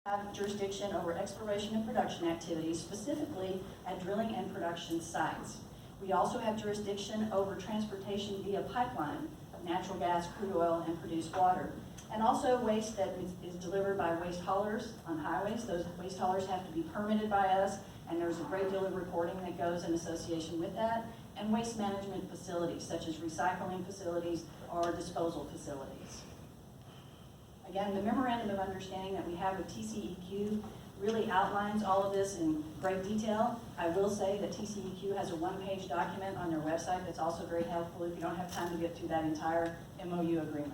have jurisdiction over exploration and production activities, specifically at drilling and production sites. We also have jurisdiction over transportation via pipeline of natural gas, crude oil, and produced water. And also waste that is delivered by waste haulers on highways. Those waste haulers have to be permitted by us, and there's a great deal of reporting that goes in association with that. And waste management facilities, such as recycling facilities or disposal facilities. Again, the memorandum of understanding that we have with TCEQ really outlines all of this in great detail. I will say that TCEQ has a one-page document on their website that's also very helpful if you don't have time to get through that entire MOU agreement.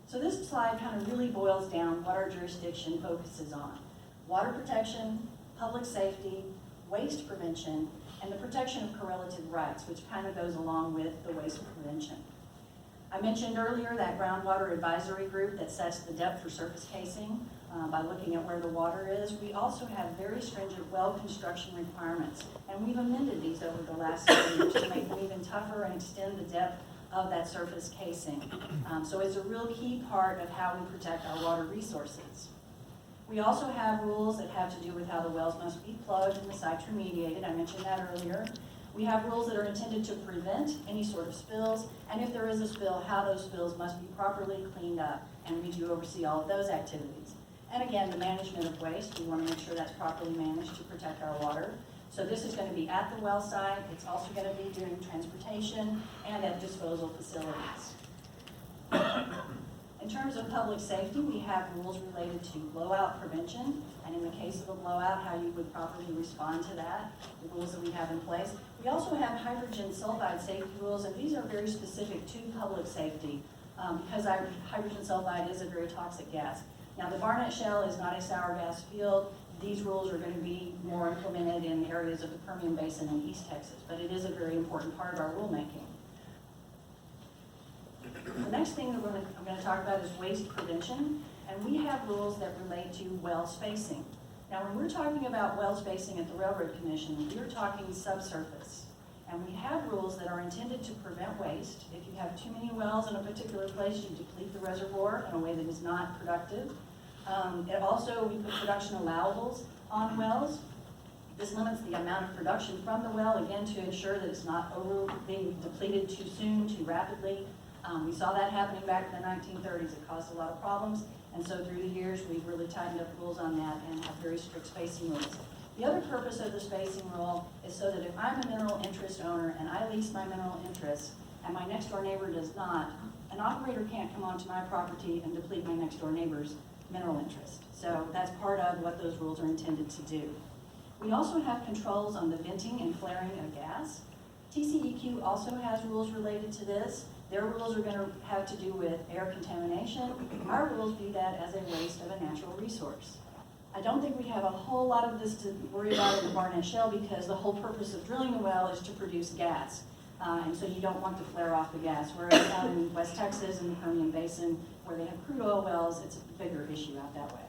So this slide kind of really boils down what our jurisdiction focuses on. Water protection, public safety, waste prevention, and the protection of correlative rights, which kind of goes along with the waste prevention. I mentioned earlier that groundwater advisory group that sets the depth for surface casing by looking at where the water is. We also have very stringent well construction requirements, and we've amended these over the last several years to make them even tougher and extend the depth of that surface casing. So it's a real key part of how we protect our water resources. We also have rules that have to do with how the wells must be plugged and the sites remediated. I mentioned that earlier. We have rules that are intended to prevent any sort of spills, and if there is a spill, how those spills must be properly cleaned up, and we do oversee all of those activities. And again, the management of waste, we want to make sure that's properly managed to protect our water. So this is going to be at the well site, it's also going to be during transportation and at disposal facilities. In terms of public safety, we have rules related to blowout prevention, and in the case of a blowout, how you would properly respond to that, the rules that we have in place. We also have hydrogen sulfide safety rules, and these are very specific to public safety because hydrogen sulfide is a very toxic gas. Now, the Barnett Shale is not a sour gas field. These rules are going to be more implemented in areas of the Permian Basin in East Texas, but it is a very important part of our rulemaking. The next thing that I'm going to talk about is waste prevention, and we have rules that relate to well spacing. Now, when we're talking about well spacing at the Railroad Commission, we're talking subsurface, and we have rules that are intended to prevent waste. If you have too many wells in a particular place, you deplete the reservoir in a way that is not productive. We put production allowables on wells. This limits the amount of production from the well, again, to ensure that it's not being depleted too soon, too rapidly. We saw that happening back in the 1930s. It caused a lot of problems, and so through the years, we've really tightened up rules on that and have very strict spacing rules. The other purpose of the spacing rule is so that if I'm a mineral interest owner and I lease my mineral interest and my next door neighbor does not, an operator can't come onto my property and deplete my next door neighbor's mineral interest. So that's part of what those rules are intended to do. We also have controls on the venting and flaring of gas. TCEQ also has rules related to this. Their rules are going to have to do with air contamination. Our rules view that as a waste of a natural resource. I don't think we have a whole lot of this to worry about in the Barnett Shale because the whole purpose of drilling a well is to produce gas. And so you don't want to flare off the gas. Whereas out in West Texas and the Permian Basin, where they have crude oil wells, it's a bigger issue out that way.